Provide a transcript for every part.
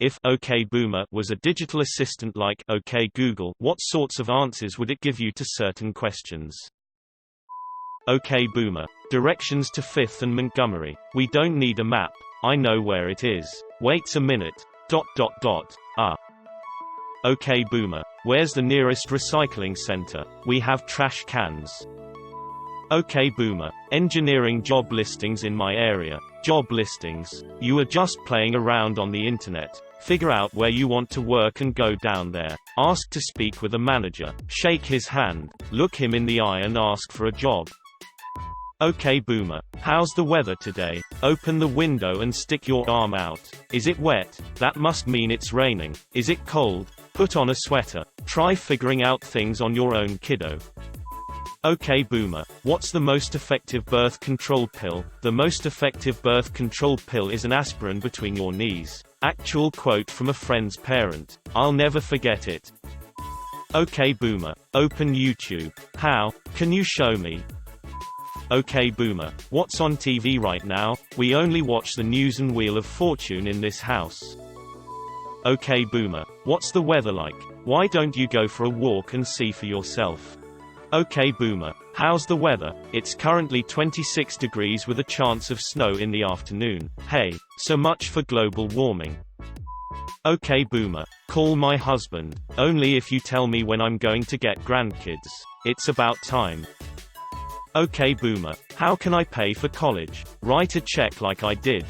If OK Boomer was a digital assistant like OK Google, what sorts of answers would it give you to certain questions? OK Boomer. Directions to 5th and Montgomery. We don't need a map. I know where it is. Wait a minute. ... OK Boomer. Where's the nearest recycling center? We have trash cans. OK Boomer. Engineering job listings in my area. Job listings. You are just playing around on the internet. Figure out where you want to work and go down there. Ask to speak with a manager. Shake his hand. Look him in the eye and ask for a job. OK Boomer. How's the weather today? Open the window and stick your arm out. Is it wet? That must mean it's raining. Is it cold? Put on a sweater. Try figuring out things on your own, kiddo. OK Boomer. What's the most effective birth control pill? The most effective birth control pill is an aspirin between your knees. Actual quote from a friend's parent. I'll never forget it. OK Boomer. Open YouTube. How? Can you show me? OK Boomer. What's on TV right now? We only watch the news and Wheel of Fortune in this house. OK Boomer. What's the weather like? Why don't you go for a walk and see for yourself? OK Boomer. How's the weather? It's currently 26 degrees with a chance of snow in the afternoon. Hey, so much for global warming. OK Boomer. Call my husband. Only if you tell me when I'm going to get grandkids. It's about time. OK Boomer. How can I pay for college? Write a check like I did.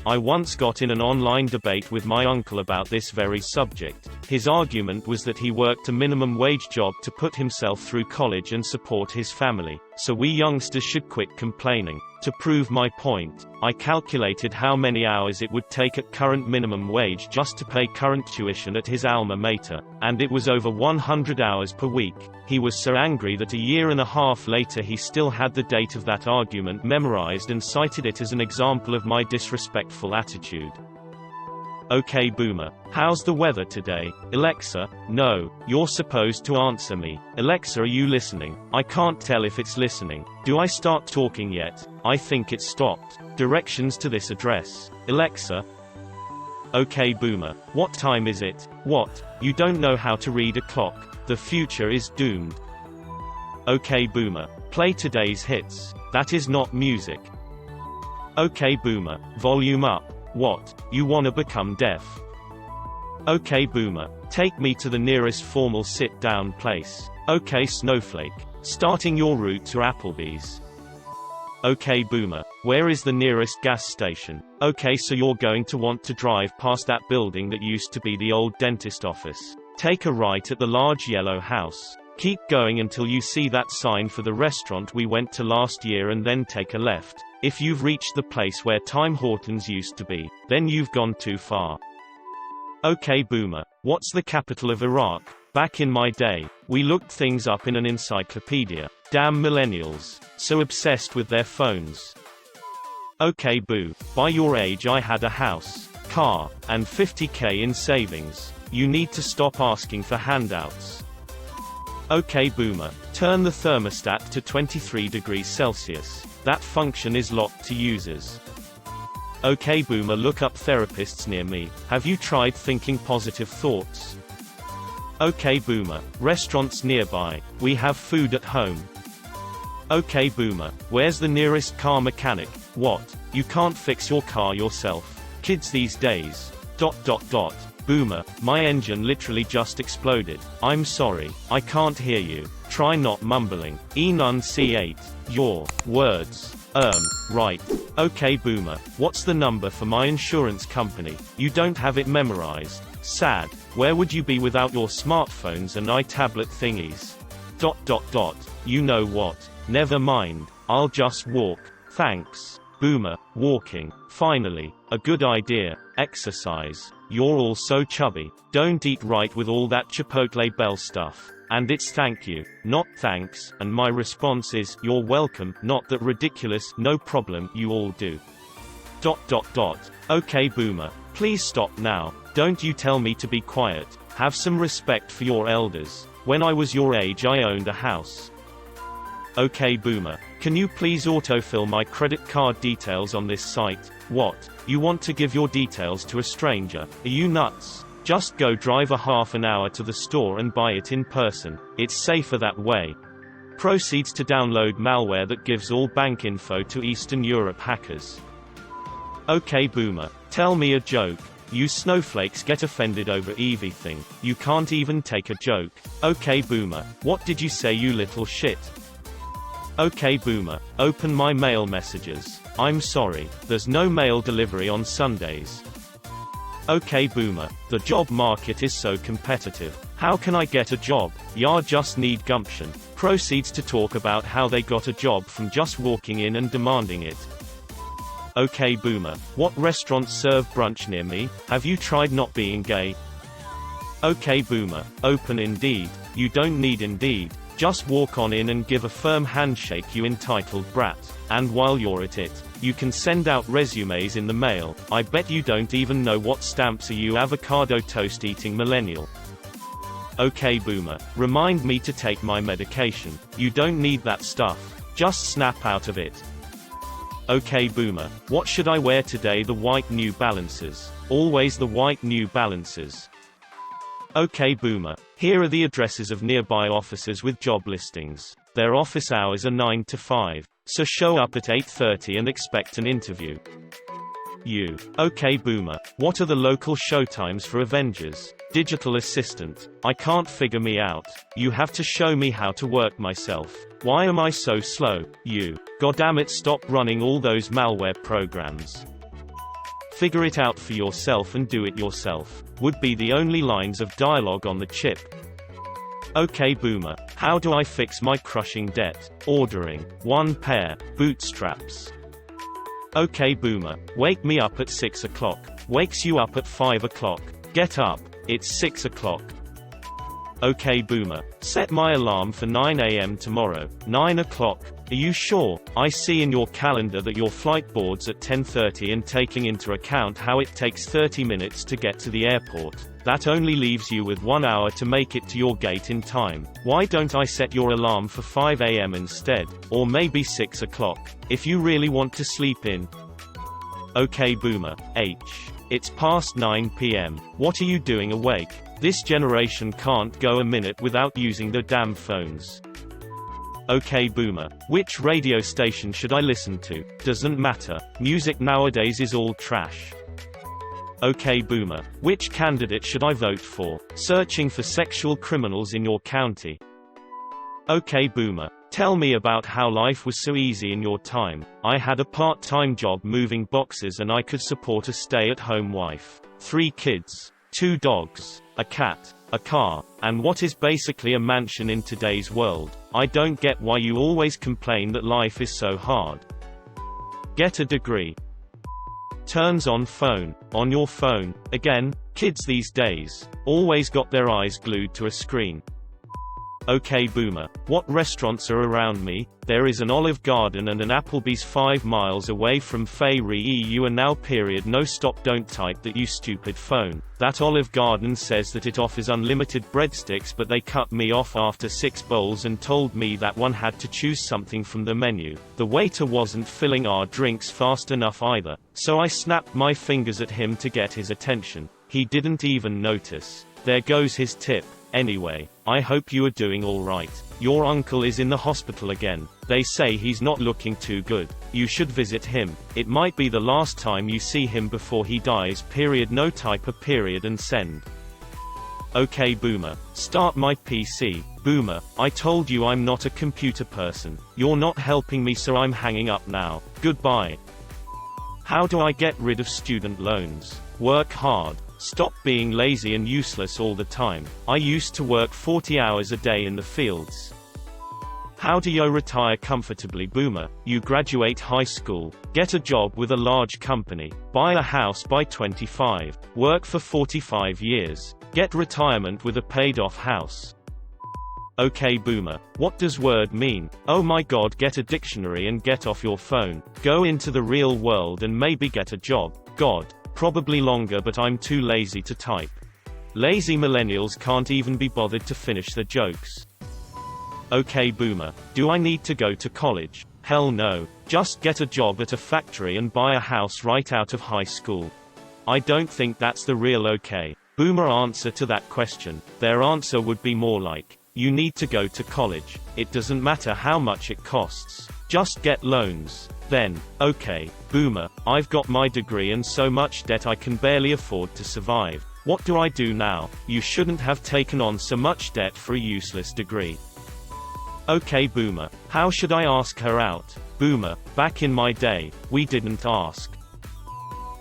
I once got in an online debate with my uncle about this very subject. His argument was that he worked a minimum wage job to put himself through college and support his family, so we youngsters should quit complaining. To prove my point, I calculated how many hours it would take at current minimum wage just to pay current tuition at his alma mater, and it was over 100 hours per week. He was so angry that a year and a half later he still had the date of that argument memorized and cited it as an example of my disrespectful attitude. OK Boomer. How's the weather today? Alexa? No, you're supposed to answer me. Alexa, are you listening? I can't tell if it's listening. Do I start talking yet? I think it stopped. Directions to this address. Alexa? OK Boomer. What time is it? What? You don't know how to read a clock. The future is doomed. OK Boomer. Play today's hits. That is not music. OK Boomer. Volume up. What? You wanna become deaf? OK Boomer. Take me to the nearest formal sit-down place. OK Snowflake. Starting your route to Applebee's. OK Boomer. Where is the nearest gas station? OK, so you're going to want to drive past that building that used to be the old dentist office. Take a right at the large yellow house. Keep going until you see that sign for the restaurant we went to last year and then take a left. If you've reached the place where Tim Hortons used to be, then you've gone too far. OK Boomer. What's the capital of Iraq? Back in my day, we looked things up in an encyclopedia. Damn millennials. So obsessed with their phones. OK Boo. By your age I had a house, car, and 50k in savings. You need to stop asking for handouts. OK Boomer. Turn the thermostat to 23 degrees Celsius. That function is locked to users. OK Boomer. Look up therapists near me. Have you tried thinking positive thoughts? OK Boomer. Restaurants nearby. We have food at home. OK Boomer. Where's the nearest car mechanic? What? You can't fix your car yourself. Kids these days. ... Boomer. My engine literally just exploded. I'm sorry. I can't hear you. Try not mumbling. Enunciate your words. Right. OK Boomer. What's the number for my insurance company? You don't have it memorized. Sad. Where would you be without your smartphones and iTablet thingies? ... You know what? Never mind. I'll just walk. Thanks. Boomer. Walking. Finally. A good idea. Exercise. You're all so chubby. Don't eat right with all that Chipotle Bell stuff. And it's thank you, not thanks, and my response is, you're welcome, not that ridiculous, no problem, you all do. ... OK Boomer. Please stop now. Don't you tell me to be quiet. Have some respect for your elders. When I was your age I owned a house. OK Boomer. Can you please autofill my credit card details on this site? What? You want to give your details to a stranger? Are you nuts? Just go drive a half an hour to the store and buy it in person. It's safer that way. Proceeds to download malware that gives all bank info to Eastern Europe hackers. Okay boomer, tell me a joke. You snowflakes get offended over everything. You can't even take a joke. Okay boomer, what did you say you little shit? Okay boomer, open my mail messages. I'm sorry, there's no mail delivery on Sundays. Okay boomer, the job market is so competitive. How can I get a job? Ya just need gumption. Proceeds to talk about how they got a job from just walking in and demanding it. Okay boomer, what restaurants serve brunch near me? Have you tried not being gay? Okay boomer, open Indeed. You don't need Indeed. Just walk on in and give a firm handshake, you entitled brat. And while you're at it, you can send out resumes in the mail. I bet you don't even know what stamps are you avocado toast eating millennial. Okay boomer, remind me to take my medication. You don't need that stuff. Just snap out of it. Okay boomer, what should I wear today? The white New Balances. Always the white New Balances. Okay boomer, here are the addresses of nearby offices with job listings. Their office hours are 9 to 5, so show up at 8:30 and expect an interview. You. Okay boomer, what are the local showtimes for Avengers? Digital assistant. I can't figure me out. You have to show me how to work myself. Why am I so slow? You. Goddammit, stop running all those malware programs. Figure it out for yourself and do it yourself, would be the only lines of dialogue on the chip. Okay boomer, how do I fix my crushing debt? Ordering 1 pair bootstraps. Okay boomer, wake me up at 6 o'clock. Wakes you up at 5 o'clock. Get up, it's 6 o'clock. Okay boomer, set my alarm for 9 a.m. tomorrow, 9 o'clock. Are you sure? I see in your calendar that your flight board's at 10:30, and taking into account how it takes 30 minutes to get to the airport, that only leaves you with 1 hour to make it to your gate in time. Why don't I set your alarm for 5 a.m. instead? Or maybe 6 o'clock, if you really want to sleep in. Okay boomer, it's past 9 p.m. What are you doing awake? This generation can't go a minute without using their damn phones. Okay boomer, which radio station should I listen to? Doesn't matter. Music nowadays is all trash. Okay boomer, which candidate should I vote for? Searching for sexual criminals in your county. Okay boomer, tell me about how life was so easy in your time. I had a part-time job moving boxes and I could support a stay-at-home wife, 3 kids, 2 dogs, a cat, a car, and what is basically a mansion in today's world. I don't get why you always complain that life is so hard. Get a degree. Turns on phone. On your phone. Again, kids these days. Always got their eyes glued to a screen. Okay boomer, what restaurants are around me? There is an Olive Garden and an Applebee's 5 miles away from Fairy EU and now period no stop. Don't type that, you stupid phone. That Olive Garden says that it offers unlimited breadsticks, but they cut me off after 6 bowls and told me that one had to choose something from the menu. The waiter wasn't filling our drinks fast enough either, so I snapped my fingers at him to get his attention. He didn't even notice. There goes his tip. Anyway, I hope you are doing alright. Your uncle is in the hospital again. They say he's not looking too good. You should visit him. It might be the last time you see him before he dies. Period no type a period and send. Okay boomer, start my PC. Boomer, I told you I'm not a computer person. You're not helping me, so I'm hanging up now. Goodbye. How do I get rid of student loans? Work hard. Stop being lazy and useless all the time. I used to work 40 hours a day in the fields. How do you retire comfortably? Boomer, you graduate high school, get a job with a large company, buy a house by 25, work for 45 years, get retirement with a paid-off house. Okay boomer, what does word mean? Oh my god, get a dictionary and get off your phone. Go into the real world and maybe get a job. God. Probably longer, but I'm too lazy to type. Lazy millennials can't even be bothered to finish their jokes. Okay boomer, do I need to go to college? Hell no. Just get a job at a factory and buy a house right out of high school. I don't think that's the real okay Boomer answer to that question. Their answer would be more like, you need to go to college. It doesn't matter how much it costs. Just get loans. Then, okay, Boomer, I've got my degree and so much debt I can barely afford to survive. What do I do now? You shouldn't have taken on so much debt for a useless degree. Okay Boomer, how should I ask her out? Boomer, back in my day, we didn't ask.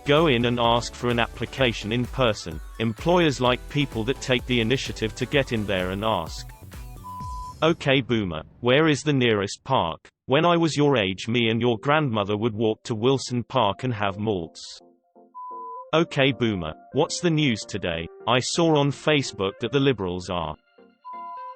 Go in and ask for an application in person. Employers like people that take the initiative to get in there and ask. Okay Boomer, where is the nearest park? When I was your age, me and your grandmother would walk to Wilson Park and have malts. Okay Boomer, what's the news today? I saw on Facebook that the liberals are.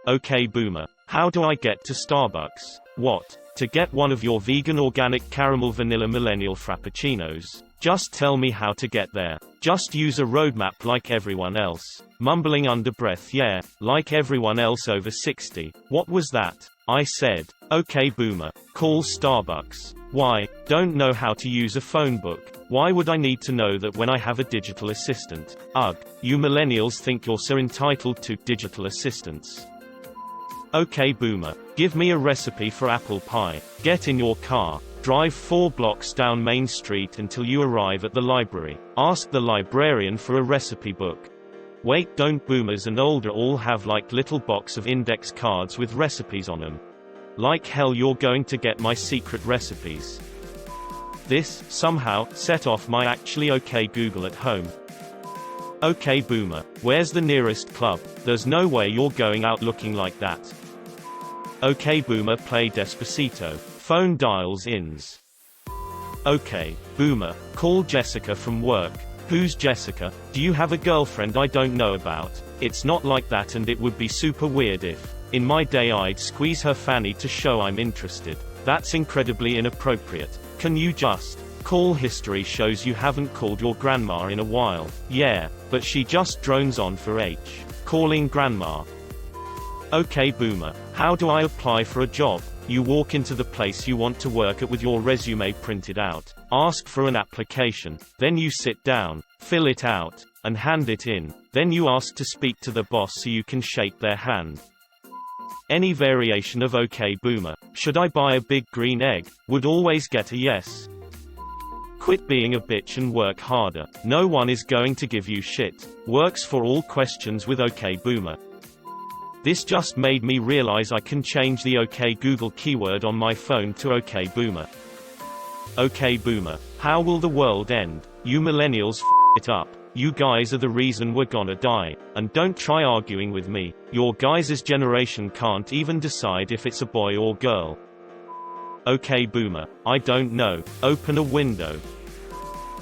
Okay Boomer, how do I get to Starbucks? What? To get one of your vegan organic caramel vanilla millennial frappuccinos? Just tell me how to get there. Just use a roadmap like everyone else. Mumbling under breath, yeah, like everyone else over 60. What was that? I said. Okay Boomer, call Starbucks. Why? Don't know how to use a phone book. Why would I need to know that when I have a digital assistant? Ugh, you millennials think you're so entitled to digital assistants. Okay Boomer, give me a recipe for apple pie. Get in your car. Drive 4 blocks down Main Street until you arrive at the library. Ask the librarian for a recipe book. Wait, don't boomers and older all have like little box of index cards with recipes on them? Like hell you're going to get my secret recipes. This, somehow, set off my actually okay Google at home. Okay Boomer, where's the nearest club? There's no way you're going out looking like that. Okay Boomer, play Despacito. Phone dials ins. Okay, Boomer, call Jessica from work. Who's Jessica? Do you have a girlfriend I don't know about? It's not like that and it would be super weird if, in my day, I'd squeeze her fanny to show I'm interested. That's incredibly inappropriate. Can you just? Call history shows you haven't called your grandma in a while. Yeah, but she just drones on for H. Calling grandma. Okay Boomer, how do I apply for a job? You walk into the place you want to work at with your resume printed out, ask for an application, then you sit down, fill it out, and hand it in, then you ask to speak to the boss so you can shake their hand. Any variation of okay Boomer, should I buy a big green egg, would always get a yes. Quit being a bitch and work harder. No one is going to give you shit. Works for all questions with okay Boomer. This just made me realize I can change the OK Google keyword on my phone to OK Boomer. OK Boomer, how will the world end? You millennials f it up. You guys are the reason we're gonna die. And don't try arguing with me. Your guys' generation can't even decide if it's a boy or girl. OK Boomer, I don't know. Open a window.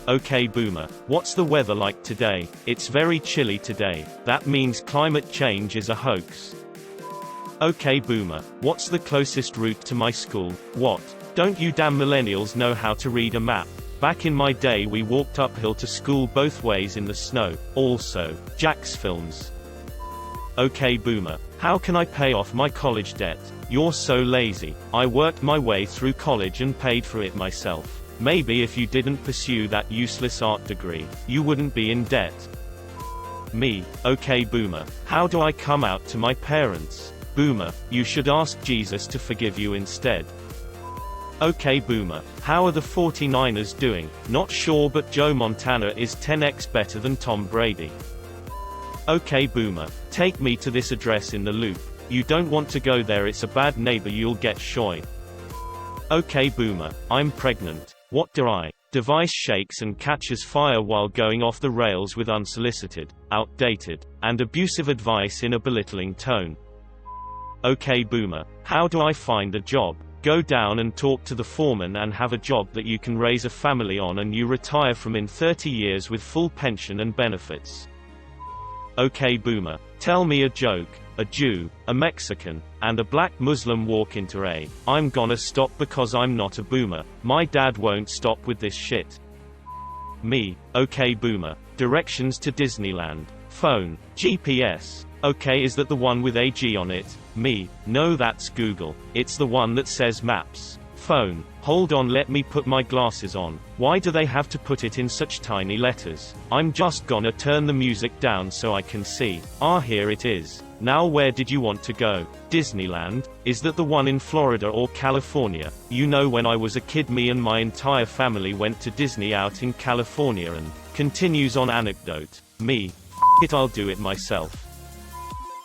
OK Boomer, what's the weather like today? It's very chilly today. That means climate change is a hoax. OK Boomer, what's the closest route to my school? What? Don't you damn millennials know how to read a map? Back in my day we walked uphill to school both ways in the snow. Also, Jack's films. OK Boomer, how can I pay off my college debt? You're so lazy. I worked my way through college and paid for it myself. Maybe if you didn't pursue that useless art degree, you wouldn't be in debt. Me, OK Boomer, how do I come out to my parents? Boomer, you should ask Jesus to forgive you instead. OK Boomer, how are the 49ers doing? Not sure but Joe Montana is 10x better than Tom Brady. OK Boomer, take me to this address in the loop. You don't want to go there, it's a bad neighbor, you'll get shy. OK Boomer, I'm pregnant. What do I? Device shakes and catches fire while going off the rails with unsolicited, outdated, and abusive advice in a belittling tone. OK Boomer, how do I find a job? Go down and talk to the foreman and have a job that you can raise a family on and you retire from in 30 years with full pension and benefits. OK Boomer, tell me a joke. A Jew, a Mexican, and a black Muslim walk into a. I'm gonna stop because I'm not a boomer. My dad won't stop with this shit. Me, OK Boomer, directions to Disneyland. Phone, GPS. OK, is that the one with AG on it? Me, no, that's Google. It's the one that says Maps. Phone. Hold on, let me put my glasses on. Why do they have to put it in such tiny letters? I'm just gonna turn the music down so I can see. Ah, here it is. Now where did you want to go? Disneyland? Is that the one in Florida or California? You know, when I was a kid, me and my entire family went to Disney out in California. And continues on anecdote. Me. It, I'll do it myself.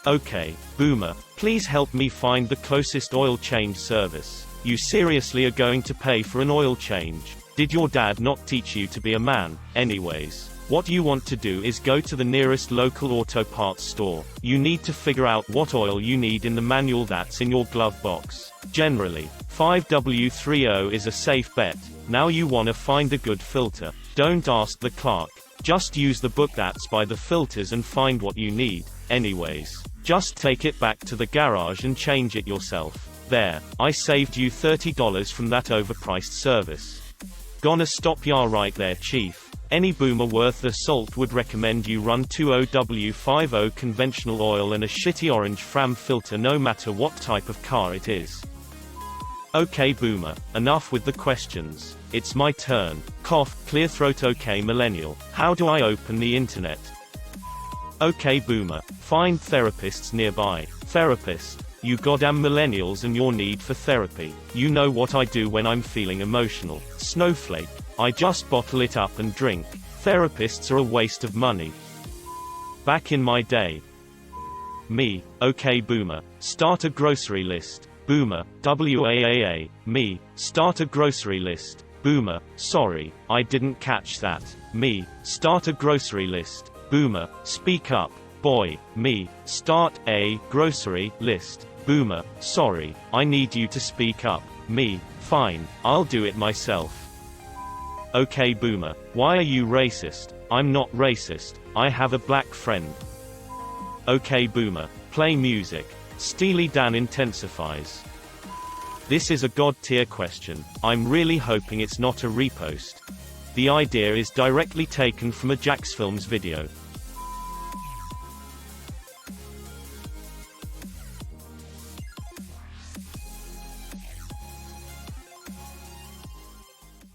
Okay, Boomer, please help me find the closest oil change service. You seriously are going to pay for an oil change? Did your dad not teach you to be a man? Anyways, what you want to do is go to the nearest local auto parts store. You need to figure out what oil you need in the manual that's in your glove box. Generally, 5W30 is a safe bet. Now you wanna find a good filter. Don't ask the clerk. Just use the book that's by the filters and find what you need. Anyways, just take it back to the garage and change it yourself. There, I saved you $30 from that overpriced service. Gonna stop ya right there, Chief. Any boomer worth the salt would recommend you run 20W50 conventional oil and a shitty orange Fram filter no matter what type of car it is. Okay Boomer, enough with the questions. It's my turn. Cough, clear throat. Okay Millennial, how do I open the internet? Okay Boomer, find therapists nearby. Therapist. You goddamn millennials and your need for therapy. You know what I do when I'm feeling emotional. Snowflake. I just bottle it up and drink. Therapists are a waste of money. Back in my day. Me. Okay Boomer, start a grocery list. Boomer. WAAA. Me. Start a grocery list. Boomer. Sorry, I didn't catch that. Me. Start a grocery list. Boomer. Speak up. Boy. Me. Start a grocery list. Boomer. Sorry, I need you to speak up. Me. Fine, I'll do it myself. Okay Boomer. Why are you racist? I'm not racist, I have a black friend. Okay Boomer. Play music. Steely Dan intensifies. This is a god tier question. I'm really hoping it's not a repost. The idea is directly taken from a Jacksfilms video.